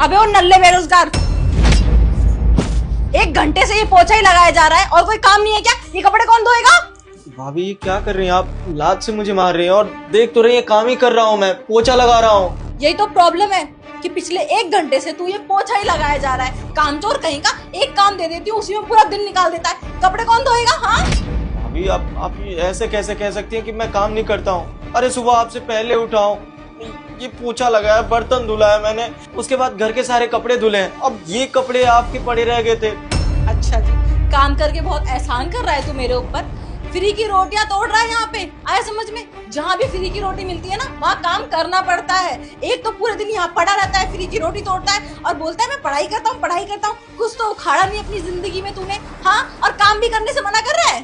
अबे वो नल्ले बेरोजगार, 1 घंटे से ये पोछा ही लगाया जा रहा है और कोई काम नहीं है क्या? ये कपड़े कौन धोएगा? भाभी ये क्या कर रही हैं आप? लात से मुझे मार रही हैं और देख तो रही है काम ही कर रहा हूँ, मैं पोछा लगा रहा हूँ। यही तो प्रॉब्लम है कि पिछले 1 घंटे से तू ये पोछा ही लगाया जा रहा है। कामचोर कहीं का, एक काम दे देती हूँ उसी में पूरा दिन निकाल देता है। कपड़े कौन धोएगा? हाँ भाभी आप ये ऐसे कैसे कह सकती हैं कि मैं काम नहीं करता हूँ? अरे सुबह आपसे पहले उठा हूँ, ये पोछा लगाया, बर्तन धुला है मैंने, उसके बाद घर के सारे कपड़े धुले हैं, अब ये कपड़े आपके पड़े रह गए थे। अच्छा जी, काम करके बहुत एहसान कर रहा है तू मेरे ऊपर। फ्री की रोटियां तोड़ रहा है यहाँ पे, आया समझ में? जहाँ भी फ्री की रोटी मिलती है ना वहाँ काम करना पड़ता है। एक तो पूरे दिन यहाँ पड़ा रहता है, फ्री की रोटी तोड़ता है और बोलता है मैं पढ़ाई करता हूँ पढ़ाई करता हूँ। कुछ तो उखाड़ा नहीं अपनी जिंदगी में तूने, हाँ? और काम भी करने से मना कर रहा है।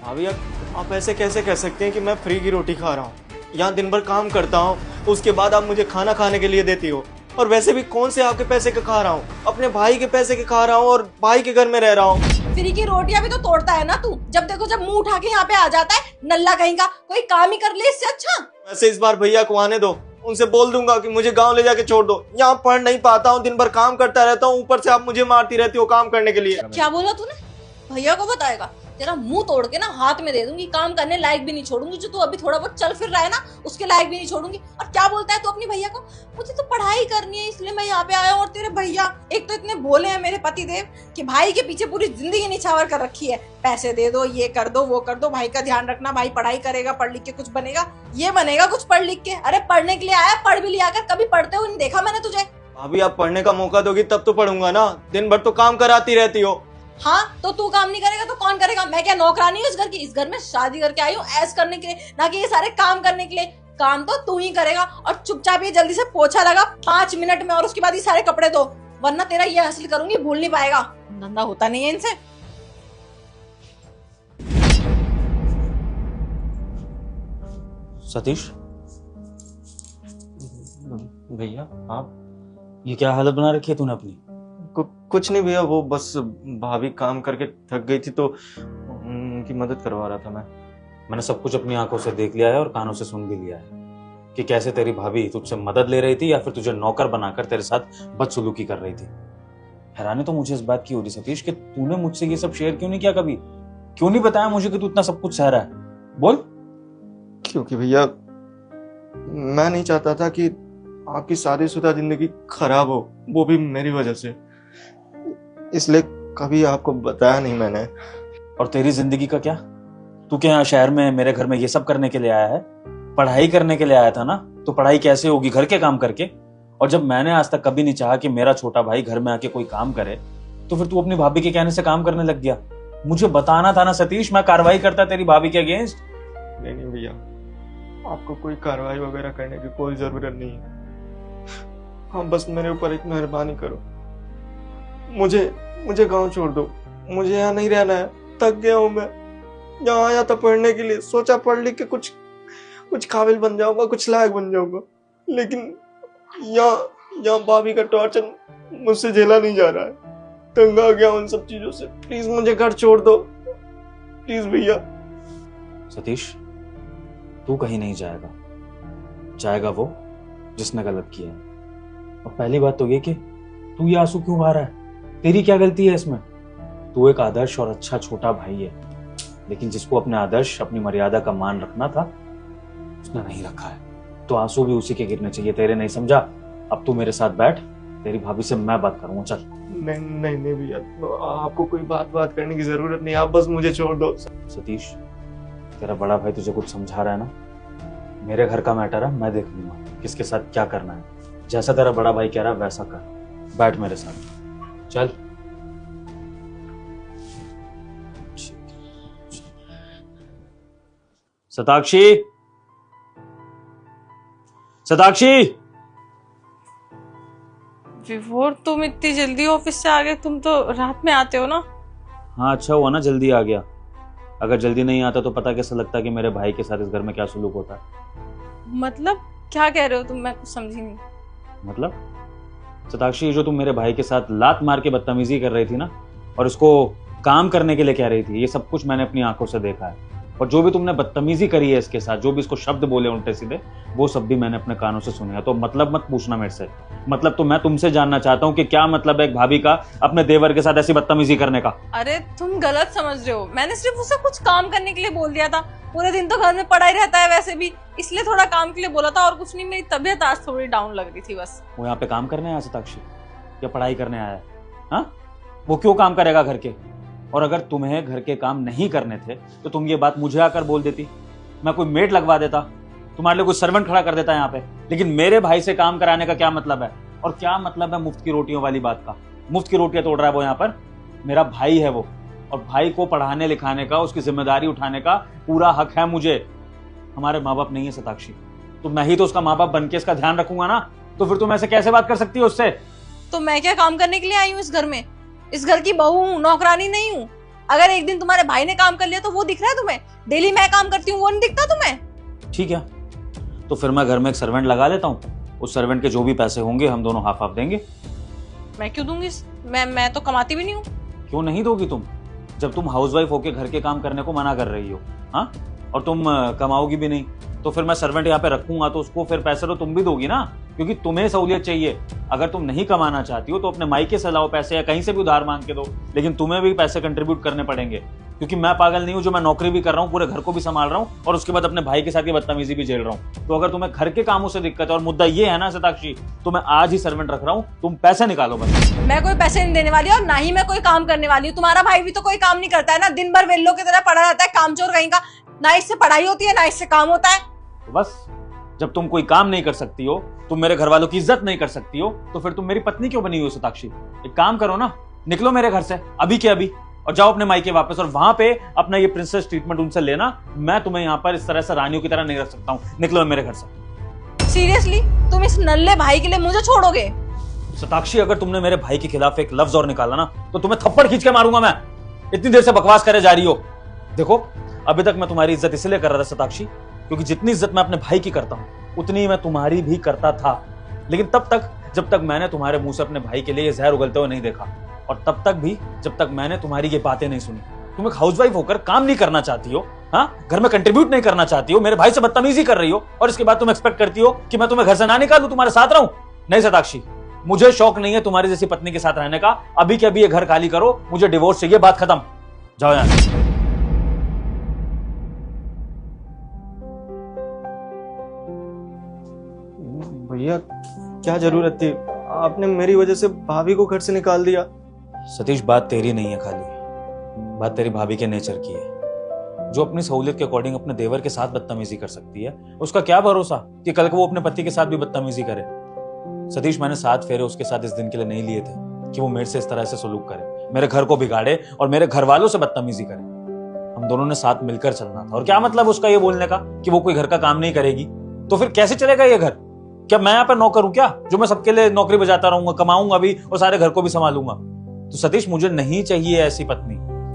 भाभी आप ऐसे कैसे कह सकते हैं कि मैं फ्री की रोटी खा रहा हूँ? यहाँ दिन भर काम करता हूँ, उसके बाद आप मुझे खाना खाने के लिए देती हो। और वैसे भी कौन से आपके पैसे के खा रहा हूँ? अपने भाई के पैसे के खा रहा हूँ और भाई के घर में रह रहा हूँ। फ्री की रोटियां भी तो तोड़ता है ना तू, जब देखो जब मुंह उठा के यहाँ पे आ जाता है, नल्ला कहीं का। कोई काम ही कर ले इससे अच्छा। वैसे इस बार भैया को आने दो, उनसे बोल दूंगा कि मुझे गांव ले जाके छोड़ दो। यहाँ पढ़ नहीं पाता हूँ, दिन भर काम करता रहता हूँ, ऊपर से आप मुझे मारती रहती हो काम करने के लिए। क्या बोला तूने? भैया को बताएगा? तेरा मुंह तोड़ के ना हाथ में दे दूंगी, काम करने लायक भी नहीं छोड़ूंगी। जो तू अभी थोड़ा बहुत चल फिर रहा है ना, उसके लायक भी नहीं छोड़ूंगी। और क्या बोलता है तू अपनी भैया को? मुझे तो पढ़ाई करनी है इसलिए मैं यहाँ पे आया हूँ। और तेरे भैया एक तो इतने भोले हैं मेरे पति देव कि भाई के पीछे पूरी जिंदगी निछावर कर रखी है। पैसे दे दो, ये कर दो, वो कर दो, भाई का ध्यान रखना, भाई पढ़ाई करेगा, पढ़ लिख के कुछ बनेगा, ये बनेगा कुछ पढ़ लिख के। अरे पढ़ने के लिए आया, पढ़ भी लिया कर। कभी पढ़ते हुए नहीं देखा मैंने तुझे। भाभी आप पढ़ने का मौका दोगी तब तो पढ़ूंगा ना, दिन भर तो काम कराती रहती हो। हाँ तो तू काम नहीं करेगा तो कौन करेगा? मैं क्या नौकरानी हूँ इस घर की? इस घर में शादी करके आई हूँ ऐश करने के लिए, ना कि ये सारे काम करने के लिए। काम तो तू ही करेगा। और चुपचाप ये जल्दी से पोछा लगा 5 मिनट में, और उसके बाद ये सारे कपड़े धो, वरना तेरा ये हासिल करूंगी भूल नहीं पाएगा। धंधा होता नहीं है इनसे। सतीश, भैया आप? ये क्या हालत बना रखी है तूने अपनी? कुछ नहीं भैया, वो बस भाभी काम करके थक गई थी तो उनकी मदद करवा रहा था मैं। मैंने सब कुछ अपनी आंखों से देख लिया है और कानों से सुन भी लिया है कि कैसे तेरी भाभी तुझसे मदद ले रही थी या फिर तुझे नौकर बनाकर तेरे साथ बदसलूकी कर रही थी। हैरानी तो मुझे इस बात की हो रही सतीश कि तूने मुझसे ये सब शेयर क्यों नहीं किया कभी? क्यों नहीं बताया मुझे कि तू इतना सब कुछ सह रहा है? बोल। क्योंकि भैया मैं नहीं चाहता था कि आपकी शादीशुदा जिंदगी खराब हो, वो भी मेरी वजह से, इसलिए कभी आपको बताया नहीं मैंने। और तेरी जिंदगी का क्या? तू क्या यहाँ शहर में मेरे घर में ये सब करने के लिए आया है? पढ़ाई करने के लिए आया था ना? तो पढ़ाई कैसे होगी घर के काम करके? और जब मैंने आज तक कभी नहीं चाहा कि मेरा छोटा भाई घर में आके कोई काम करे, तो फिर तू अपनी भाभी के कहने से काम करने लग गया। मुझे बताना था ना सतीश, मैं कार्रवाई करता तेरी भाभी के अगेंस्ट। नहीं भैया, आपको कोई कार्रवाई वगैरह करने की कोई जरूरत नहीं है। हाँ बस मेरे ऊपर एक मेहरबानी करो, मुझे गांव छोड़ दो। मुझे यहाँ नहीं रहना है, थक गया हूँ मैं। यहाँ आया था पढ़ने के लिए, सोचा पढ़ लिख के कुछ काबिल बन जाऊंगा, कुछ लायक बन जाऊंगा, लेकिन यहाँ भाभी का टॉर्चर मुझसे झेला नहीं जा रहा है। तंग आ गया उन सब चीजों से। प्लीज मुझे घर छोड़ दो, प्लीज भैया। सतीश, तू कहीं नहीं जाएगा, जाएगा वो जिसने गलत किया है। और पहली बात तो ये कि तू ये आंसू क्यों बहा रहा है? तेरी क्या गलती है इसमें? तू एक आदर्श और अच्छा छोटा भाई है, लेकिन जिसको अपने आदर्श, अपनी मर्यादा का मान रखना था, उसने नहीं रखा है। तो आंसू भी उसी के गिरने चाहिए, तेरे नहीं। समझा? अब तू मेरे साथ बैठ, तेरी भाभी से मैं बात करूंगा। चल। नहीं भैया, आपको कोई बात करने की जरूरत नहीं, आप बस मुझे छोड़ दो। सतीश, तेरा बड़ा भाई तुझे कुछ समझा रहा है ना? मेरे घर का मैटर है, मैं देख लूंगा किसके साथ क्या करना है। जैसा तेरा बड़ा भाई कह रहा है वैसा कर। बैठ मेरे साथ, चल। सताक्षी, सताक्षी। विभोर, तुम इतनी जल्दी ऑफिस से आ गए? तुम तो रात में आते हो ना? हाँ अच्छा हुआ ना जल्दी आ गया। अगर जल्दी नहीं आता तो पता कैसा लगता कि मेरे भाई के साथ इस घर में क्या सलूक होता है। मतलब क्या कह रहे हो तुम? मैं कुछ समझी नहीं। मतलब सताक्षी, जो तुम मेरे भाई के साथ लात मार के बदतमीजी कर रही थी ना, और उसको काम करने के लिए कह रही थी, ये सब कुछ मैंने अपनी आंखों से देखा है। और जो भी तुमने बदतमीजी करी है इसके साथ, जो भी इसको शब्द बोले उल्टे सीधे, वो सब भी मैंने अपने कानों से सुने हैं। तो मतलब मत पूछना मेरे से। मतलब तो मैं तुमसे जानना चाहता हूँ कि क्या मतलब है एक भाभी का अपने देवर के साथ ऐसी बदतमीजी करने का। अरे तुम गलत समझ रहे हो, मैंने सिर्फ उसे कुछ काम करने के लिए बोल दिया था। पूरे दिन तो घर में पड़ा ही रहता है वैसे भी, इसलिए थोड़ा काम के लिए बोला था और कुछ नहीं। मेरी तबीयत आज थोड़ी डाउन लग रही थी बस। वो यहाँ पे काम करने आया सताक्षी या पढ़ाई करने आया है? हाँ, वो क्यों काम करेगा घर के? और अगर तुम्हें घर के काम नहीं करने थे तो तुम ये बात मुझे आकर बोल देती, मैं कोई मेड लगवा देता, तुम्हारे लिए कोई सर्वेंट खड़ा कर देता यहाँ पे। लेकिन मेरे भाई से काम कराने का क्या मतलब है? और क्या मतलब है मुफ्त की रोटियों वाली बात का? मुफ्त की रोटियां तोड़ रहा है वो यहाँ पर। मेरा भाई है वो, और भाई को पढ़ाने लिखाने का, उसकी जिम्मेदारी उठाने का पूरा हक है मुझे। हमारे माँ बाप नहीं है सताक्षी, तो मैं ही तो उसका माँ बाप बन के इसका ध्यान रखूंगा ना। तो फिर तुम ऐसे कैसे बात कर सकती हो उससे? तो मैं क्या काम करने के लिए आई हूँ इस घर में? इस घर की बहू हूँ, नौकरानी नहीं हूँ। अगर एक दिन तुम्हारे भाई ने काम कर लिया तो वो दिख रहा है तुम्हें? डेली मैं काम करती हूँ, वो नहीं दिखता तुम्हें? ठीक है, तो फिर मैं घर में एक सर्वेंट लगा लेता हूँ। उस सर्वेंट के जो भी पैसे होंगे हम दोनों हाफ हाफ देंगे। मैं क्यों दूंगी? मैं तो कमाती भी नहीं हूँ। क्यों नहीं दोगी तुम, जब तुम हाउसवाइफ होके घर के काम करने को मना कर रही हो? हाँ, और तुम कमाओगी भी नहीं, तो फिर मैं सर्वेंट यहाँ पे रखूंगा तो उसको फिर पैसे तो तुम भी दोगी ना, क्योंकि तुम्हें सहूलियत चाहिए। अगर तुम नहीं कमाना चाहती हो तो अपने मायके से लाओ पैसे या कहीं से भी उधार मांग के दो, लेकिन तुम्हें भी पैसे कंट्रीब्यूट करने पड़ेंगे। क्योंकि मैं पागल नहीं हूं जो मैं नौकरी भी कर रहा हूं, पूरे घर को भी संभाल रहा हूं और उसके बाद अपने भाई के साथ ये बदतमीजी भी झेल रहा हूं। तो अगर तुम्हें घर के कामों से दिक्कत है और मुद्दा ये है ना सताक्षी, तो मैं आज ही सर्वेंट रख रहा हूं, तुम पैसे निकालो बस। मैं कोई पैसे नहीं देने वाली और ना ही मैं कोई काम करने वाली हूँ। तुम्हारा भाई भी तो कोई काम नहीं करता है ना, दिन भर वेल्लो की तरह पड़ा रहता है, कामचोर कहीं का। ना इससे पढ़ाई होती है ना इससे काम होता है। तो बस, जब तुम कोई काम नहीं कर सकती हो, तुम मेरे घर वालों की इज्जत नहीं कर सकती हो, तो फिर तुम मेरी पत्नी क्यों बनी हो सताक्षी? एक काम करो ना, निकलो मेरे घर से अभी के अभी और जाओ अपने मायके वापस, और वहां पे अपना ये प्रिंसेस ट्रीटमेंट उनसे लेना। मैं तुम्हें यहाँ पर इस तरह से रानियों की तरह नहीं रख सकता हूँ। निकलो मेरे घर से। सीरियसली तुम इस नल्ले भाई के लिए मुझे छोड़ोगे? सताक्षी, अगर तुमने मेरे भाई के खिलाफ एक लफ्ज और निकाला ना तो तुम्हें थप्पड़ खींच के मारूंगा मैं। इतनी देर से बकवास करे जा रही हो। देखो, अभी तक मैं तुम्हारी इज्जत इसलिए कर रहा था सताक्षी, क्योंकि जितनी इज्जत मैं अपने भाई की करता हूँ उतनी ही मैं तुम्हारी भी करता था। लेकिन तब तक जब तक मैंने तुम्हारे मुंह से अपने भाई के लिए ये जहर उगलते हुए नहीं देखा, और तब तक भी जब तक मैंने तुम्हारी ये बातें नहीं सुनी। तुम एक हाउसवाइफ होकर काम नहीं करना चाहती हो, हाँ, घर में कंट्रीब्यूट नहीं करना चाहती हो, मेरे भाई से बदतमीजी कर रही हो, और इसके बाद तुम एक्सपेक्ट करती हो कि मैं तुम्हें घर से ना निकालूं, तुम्हारे साथ रहूं। नहीं सताक्षी, मुझे शौक नहीं है तुम्हारी जैसी पत्नी के साथ रहने का। अभी के अभी ये घर खाली करो, मुझे डिवोर्स चाहिए, बात खत्म। जाओ यहां से। भैया क्या जरूरत थी? आपने मेरी वजह से भाभी को घर से निकाल दिया। सतीश, बात तेरी नहीं है, खाली बात तेरी भाभी के नेचर की है, जो अपनी सहूलियत के अकॉर्डिंग अपने देवर के साथ बदतमीजी कर सकती है। उसका क्या भरोसा कि कल को वो अपने पति के साथ भी बदतमीजी करे। सतीश, मैंने 7 फेरे उसके साथ इस दिन के लिए नहीं लिए थे कि वो मेरे से इस तरह से सलूक करे, मेरे घर को बिगाड़े और मेरे घर वालों से बदतमीजी करे। हम दोनों ने साथ मिलकर चलना था। और क्या मतलब उसका ये बोलने का कि वो कोई घर का काम नहीं करेगी? तो फिर कैसे चलेगा ये घर? क्या मैं यहाँ पर नौकर हूं क्या, जो मैं सबके लिए नौकरी बजाता रहूंगा, कमाऊंगा भी और सारे घर को भी संभालूंगा? तो सतीश, मुझे नहीं चाहिए ऐसी पत्नी।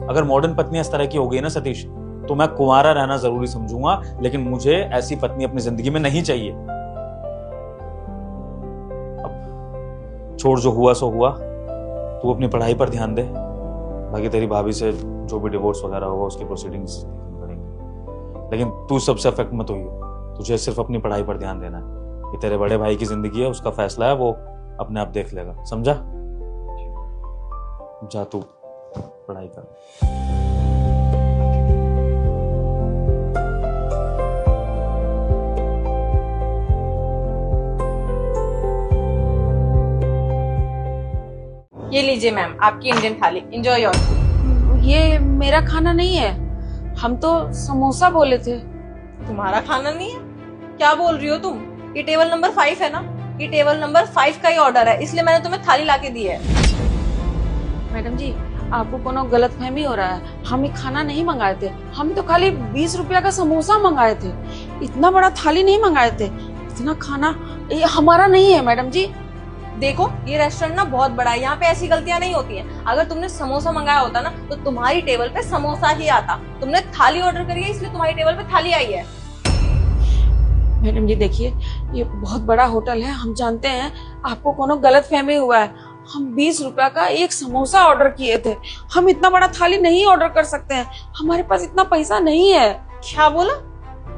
अगर मॉडर्न पत्नी इस तरह की हो गई ना सतीश, तो मैं कुंवारा रहना जरूरी समझूंगा, लेकिन मुझे ऐसी पत्नी अपनी जिंदगी में नहीं चाहिए। अब छोड़, जो हुआ सो हुआ। तू अपनी पढ़ाई पर ध्यान दे, बाकी तेरी भाभी से जो भी डिवोर्स वगैरह होगा उसकी प्रोसीडिंग्स करेंगे। लेकिन तू सबसे अफेक्ट मत हुई हो, तुझे सिर्फ अपनी पढ़ाई पर ध्यान देना है। ये तेरे बड़े भाई की जिंदगी है, उसका फैसला है, वो अपने आप देख लेगा, समझा? जा तू पढ़ाई कर। ये लीजिए मैम, आपकी इंडियन थाली, एंजॉय योर फूड। ये मेरा खाना नहीं है, हम तो समोसा बोले थे। तुम्हारा खाना नहीं है? क्या बोल रही हो तुम? ये टेबल नंबर 5 है ना? ये टेबल नंबर 5 का ही ऑर्डर है, इसलिए मैंने तुम्हें थाली लाके दी है। मैडम जी, आपको कोनो गलतफहमी हो रहा है। हम ये खाना नहीं मंगाए थे, हम तो खाली 20 रुपया का समोसा मंगाए थे। इतना बड़ा थाली नहीं मंगाए थे। इतना खाना ये हमारा नहीं है मैडम जी। देखो, ये रेस्टोरेंट ना बहुत बड़ा है, यहाँ पे ऐसी गलतियां नहीं होती हैं। अगर तुमने समोसा मंगाया होता ना तो तुम्हारी टेबल पे समोसा ही आता। तुमने थाली ऑर्डर करी है, इसलिए तुम्हारी टेबल पे थाली आई है। मैडम जी देखिए, ये बहुत बड़ा होटल है, हम जानते हैं आपको कोनो गलतफहमी हुआ है। हम 20 रुपया का एक समोसा ऑर्डर किए थे, हम इतना बड़ा थाली नहीं ऑर्डर कर सकते हैं, हमारे पास इतना पैसा नहीं है। क्या बोला?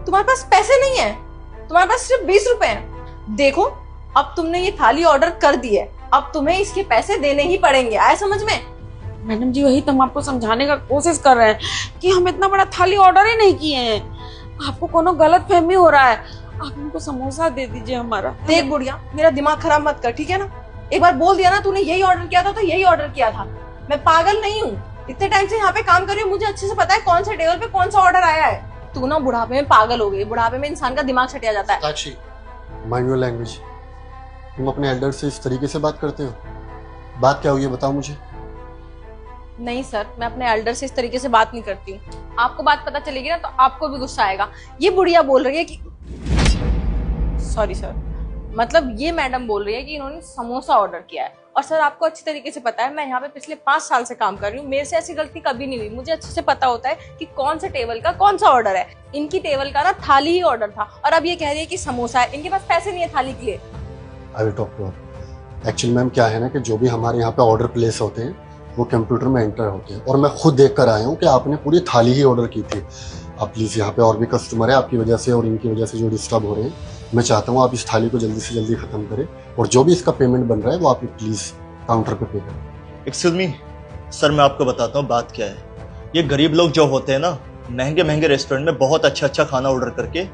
तुम्हारे पास पैसे नहीं है? तुम्हारे पास सिर्फ 20 रुपए हैं? देखो, अब तुमने ये थाली ऑर्डर कर दी है, अब तुम्हें इसके पैसे देने ही पड़ेंगे, आया समझ में? मैडम जी वही तो हम आपको समझाने का कोशिश कर रहे हैं कि हम इतना बड़ा थाली ऑर्डर ही नहीं किए हैं। आपको कोनो गलत फहमी हो रहा है, आप हमको समोसा दे दीजिए हमारा। देख बुढ़िया, मेरा दिमाग खराब मत कर, ठीक है ना? एक बार बोल दिया ना तूने यही ऑर्डर किया था तो यही ऑर्डर किया था। मैं पागल नहीं हूँ, इतने टाइम से यहाँ पे काम कर रही हूँ, मुझे अच्छे से पता है कौन से टेबल पे कौन सा ऑर्डर आया है। तू ना बुढ़ापे में पागल हो गई, बुढ़ापे में इंसान का दिमाग छटिया जाता है। साक्षी, माइंड योर लैंग्वेज। तुम अपने एल्डर से इस तरीके से बात करते हो? बात क्या हुई है बताओ मुझे। नहीं सर, मैं अपने एल्डर से इस तरीके से बात नहीं करती हूँ। आपको बात पता चलेगी ना तो आपको भी गुस्सा आएगा। ये बुढ़िया बोल रही है कि सॉरी सर, मतलब ये मैडम बोल रही है कि इन्होंने समोसा ऑर्डर किया है। और सर आपको अच्छी तरीके से पता है, मैं यहाँ पे पिछले 5 साल से काम कर रही हूँ, मेरे से ऐसी गलती कभी नहीं हुई। मुझे अच्छे से पता होता है कि कौन से टेबल का कौन सा ऑर्डर है। इनकी टेबल का ना थाली ही ऑर्डर था और अब ये कह रही है कि समोसा है। इनके पास पैसे नहीं है थाली के लिए। I will talk to her. Actually ma'am क्या है ना कि जो भी हमारे यहाँ पे ऑर्डर प्लेस होते हैं वो कंप्यूटर में एंटर होते हैं, और मैं खुद देख कर आया हूँ कि आपने पूरी थाली ही ऑर्डर की थी। आप प्लीज़, यहाँ पे और भी कस्टमर है आपकी वजह से और इनकी वजह से जो डिस्टर्ब हो रहे हैं, मैं चाहता हूँ आप इस थाली को जल्दी से जल्दी ख़त्म करें और जो भी इसका पेमेंट बन रहा है वो आप प्लीज़ काउंटर पे पे करें। एक्सक्यूज मी सर, मैं आपको बताता हूँ बात क्या है। ये गरीब लोग जो होते हैं ना, महंगे महंगे रेस्टोरेंट में बहुत अच्छा खाना ऑर्डर करके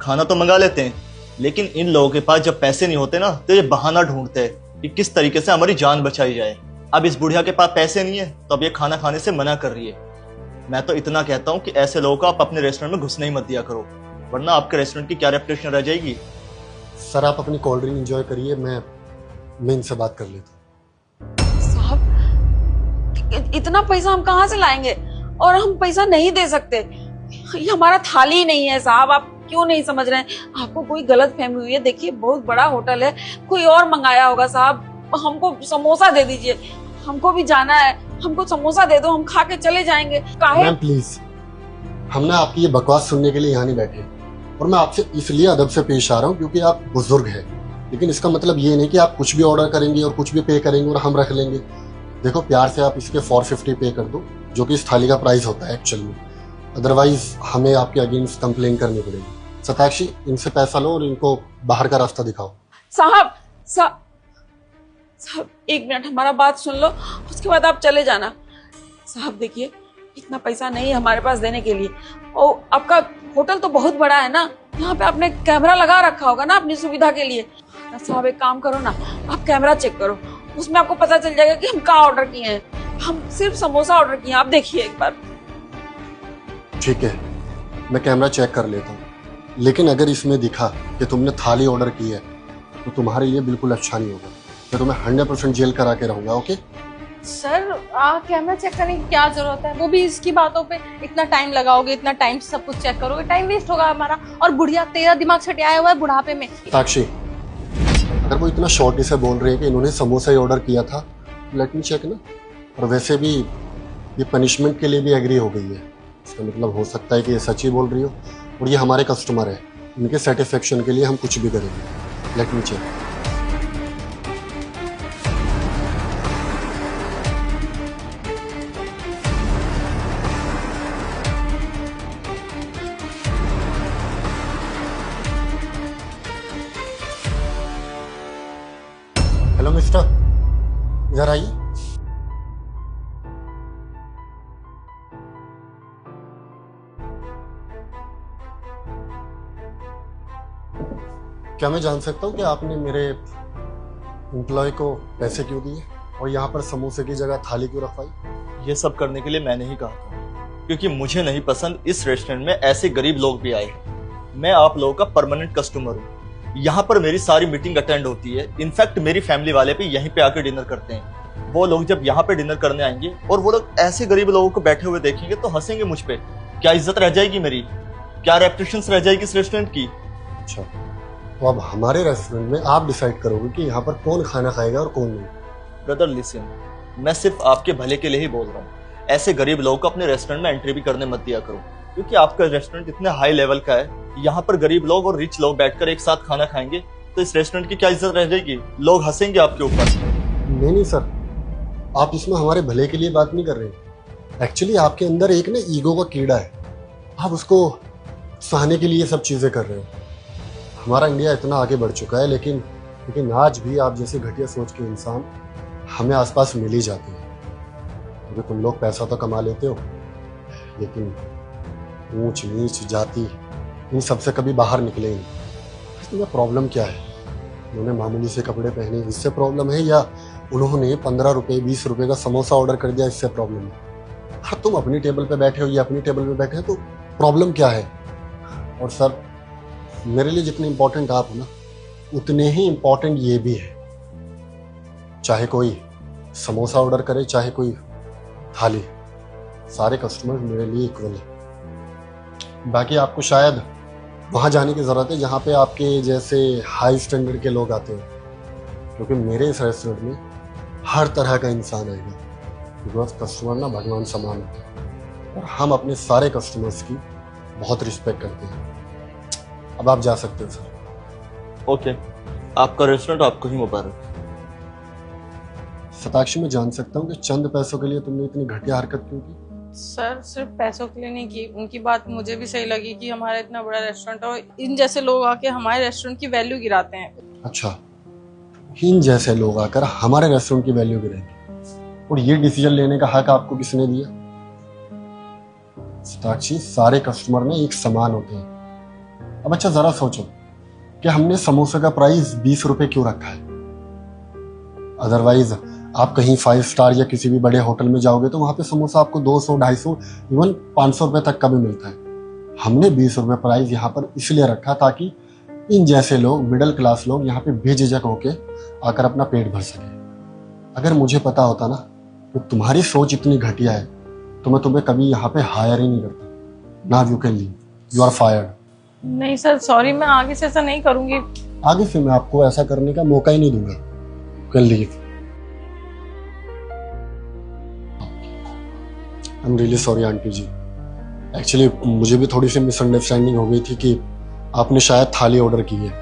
खाना तो मंगा लेते हैं, लेकिन इन लोगों के पास जब पैसे नहीं होते ना तो ये बहाना ढूंढते हैं कि किस तरीके से हमारी जान बचाई जाए। अब इस बुढ़िया के पास पैसे नहीं है तो अब ये खाना खाने से मना कर रही है। मैं तो इतना कहता हूँ कि ऐसे लोगों को आप अपने रेस्टोरेंट में घुसने ही मत दिया करो, वरना आपके रेस्टोरेंट की क्या रेपुटेशन रह जाएगी। सर आप अपनी कोल्ड ड्रिंक एंजॉय करिए, मैं इनसे बात कर लेता हूँ। साहब इतना पैसा हम कहाँ से लाएंगे, और हम पैसा नहीं दे सकते। ये हमारा थाली ही नहीं है साहब, आप क्यों नहीं समझ रहे हैं? आपको कोई गलत फहमी हुई है। देखिए बहुत बड़ा होटल है, कोई और मंगाया होगा साहब। हमको समोसा दे दीजिए, हमको भी जाना है, हमको समोसा दे दो, हम खा के चले जाएंगे। काहे? मैम प्लीज, हम ना आपकी ये बकवास सुनने के लिए यहाँ नहीं बैठे, और मैं आपसे इसलिए अदब से पेश आ रहा हूँ क्योंकि आप बुजुर्ग हैं। लेकिन इसका मतलब ये नहीं कि आप कुछ भी ऑर्डर करेंगे और कुछ भी पे करेंगे और हम रख लेंगे। देखो प्यार से आप इसके 450 पे कर दो, जो कि इस थाली का प्राइस होता है एक्चुअल में। अदरवाइज हमें आपके अगेंस्ट कंप्लेन करनी पड़ेगी। सताक्षी, इनसे पैसा लो और इनको बाहर का रास्ता दिखाओ। साहब साहब एक मिनट हमारा बात सुन लो, उसके बाद आप चले जाना। साहब देखिए इतना पैसा नहीं है हमारे पास देने के लिए, और आपका होटल तो बहुत बड़ा है ना, यहाँ पे आपने कैमरा लगा रखा होगा ना अपनी सुविधा के लिए। साहब एक काम करो ना, आप कैमरा चेक करो, उसमें आपको पता चल जाएगा कि हम कहाँ ऑर्डर किए हैं। हम सिर्फ समोसा ऑर्डर किए हैं, आप देखिए एक बार। ठीक है, मैं कैमरा चेक कर लेता हूँ, लेकिन अगर इसमें दिखा कि तुमने थाली ऑर्डर की है तो तुम्हारे लिए बिल्कुल अच्छा नहीं होगा। मैं तुम्हें 100% जेल करा के रहूंगा। ओके सर कैमरा चेक करने की क्या जरूरत है? वो भी इसकी बातों पे इतना टाइम लगाओगे, इतना टाइम से सब कुछ चेक करोगे, टाइम वेस्ट होगा हमारा। और बुढ़िया तेरा दिमाग छटियाया हुआ है बुढ़ापे में। साक्षी, अगर वो इतना शॉर्टली से बोल रहे हैं कि इन्होंने समोसा ही ऑर्डर किया था, लेट मी चेक ना। और वैसे भी ये पनिशमेंट के लिए भी एग्री हो गई है, इसका मतलब हो सकता है कि ये सच ही बोल रही हो, और ये हमारे कस्टमर है, इनके सेटिस्फेक्शन के लिए हम कुछ भी करेंगे। Let me check. Hello mister, इधर आइए। क्या मैं जान सकता हूँ कि आपने मेरे एम्प्लॉय को पैसे क्यों दिए और यहाँ पर समोसे की जगह थाली क्यों रखवाई? ये सब करने के लिए मैंने ही कहा था, क्योंकि मुझे नहीं पसंद इस रेस्टोरेंट में ऐसे गरीब लोग भी आए। मैं आप लोगों का परमानेंट कस्टमर हूँ, यहाँ पर मेरी सारी मीटिंग अटेंड होती है। इनफैक्ट मेरी फैमिली वाले भी यहीं पे आकर डिनर करते हैं। वो लोग जब यहाँ पे डिनर करने आएंगे और वो लोग ऐसे गरीब लोगों को बैठे हुए देखेंगे तो हंसेंगे मुझ पे। क्या इज्जत रह जाएगी मेरी? क्या रेपुटेशन रह जाएगी इस रेस्टोरेंट की? अच्छा, तो अब हमारे रेस्टोरेंट में आप डिसाइड करोगे कि यहाँ पर कौन खाना खाएगा और कौन नहीं। ब्रदर लिसन, मैं सिर्फ आपके भले के लिए ही बोल रहा हूँ। ऐसे गरीब लोगों को अपने रेस्टोरेंट में एंट्री भी करने मत दिया करो, क्योंकि आपका रेस्टोरेंट इतने हाई लेवल का है। यहाँ पर गरीब लोग और रिच लोग बैठकर एक साथ खाना खाएंगे तो इस रेस्टोरेंट की क्या इज्जत रह जाएगी? लोग हंसेंगे आपके ऊपर। नहीं सर, आप इसमें हमारे भले के लिए बात नहीं कर रहे हैं। एक्चुअली आपके अंदर एक ना ईगो का कीड़ा है, आप उसको सहने के लिए ये सब चीज़ें कर रहे हो। हमारा इंडिया इतना आगे बढ़ चुका है, लेकिन आज भी आप जैसे घटिया सोच के इंसान हमें आसपास मिल ही जाते हैं। क्योंकि तुम लोग पैसा तो कमा लेते हो, लेकिन ऊंच नीच जाति इन सबसे कभी बाहर निकले ही नहीं। इसमें प्रॉब्लम क्या है? उन्होंने मामूली से कपड़े पहने इससे प्रॉब्लम है, या उन्होंने 15 रुपए 20 रुपए का समोसा ऑर्डर कर दिया इससे प्रॉब्लम है? हाँ, तुम अपनी टेबल पे बैठे हो या अपनी टेबल पे बैठे हो तो प्रॉब्लम क्या है? और सर, मेरे लिए जितने इंपॉर्टेंट आप हो ना, उतने ही इंपॉर्टेंट ये भी है। चाहे कोई समोसा ऑर्डर करे, चाहे कोई थाली, सारे कस्टमर मेरे लिए इक्वल है। बाकी आपको शायद वहाँ जाने की ज़रूरत है जहाँ पे आपके जैसे हाई स्टैंडर्ड के लोग आते हैं, क्योंकि मेरे इस रेस्टोरेंट में हर तरह का इंसान आएगा। बिकॉज कस्टमर ना भगवान समान होता है और हम अपने सारे कस्टमर्स की बहुत रिस्पेक्ट करते हैं। अब आप जा सकते हो सर। ओके, आपका रेस्टोरेंट आपको ही मुबारक। शताक्षी, मैं जान सकता हूँ कि चंद पैसों के लिए तुमने इतनी घटिया हरकत क्यों की? सर सिर्फ पैसों के लिए नहीं की, उनकी बात मुझे भी सही लगी कि हमारा इतना बड़ा रेस्टोरेंट है और इन जैसे लोग आके हमारे रेस्टोरेंट की वैल्यू गिराते हैं। अच्छा, इन जैसे लोग आकर हमारे रेस्टोरेंट की वैल्यू गिराएंगे, और ये डिसीजन लेने का हक आपको किसने दिया? शताक्षी, सारे कस्टमर ना एक समान होते हैं। अब अच्छा जरा सोचो कि हमने समोसे का प्राइस 20 रुपए क्यों रखा है? अदरवाइज आप कहीं 5 स्टार या किसी भी बड़े होटल में जाओगे तो वहां पे समोसा आपको 200, 250, इवन 500 रुपए तक का भी मिलता है। हमने 20 रुपए प्राइस यहाँ पर इसलिए रखा ताकि इन जैसे लोग, मिडिल क्लास लोग यहाँ पे बेझिझक होके आकर अपना पेट भर सके। अगर मुझे पता होता ना कि तुम्हारी सोच इतनी घटिया है तो मैं तुम्हें कभी यहाँ पे हायर ही नहीं करता। Now you can leave, you are fired. नहीं सर, सॉरी, मैं आगे से ऐसा नहीं करूंगी। आगे से मैं आपको ऐसा करने का मौका ही नहीं दूंगा। You can leave. I am really sorry aunty ji. Actually मुझे भी थोड़ी सी मिसअंडरस्टैंडिंग हो गई थी कि आपने शायद थाली ऑर्डर की है।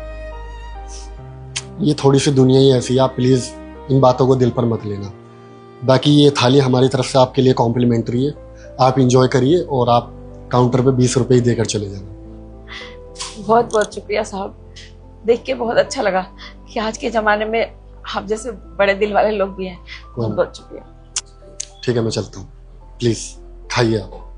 ये थोड़ी सी दुनिया ही ऐसी है, आप प्लीज़ इन बातों को दिल पर मत लेना। बाकी ये थाली हमारी तरफ से आपके लिए कॉम्प्लीमेंट्री है, आप इंजॉय करिए और आप काउंटर पे 20 रुपए ही देकर चले जाना। बहुत बहुत शुक्रिया साहब, देख के बहुत अच्छा लगा कि आज के ज़माने में आप जैसे बड़े दिल वाले लोग भी हैं। बहुत बहुत शुक्रिया। ठीक है, मैं चलता हूँ। प्लीज़ खाइए आप।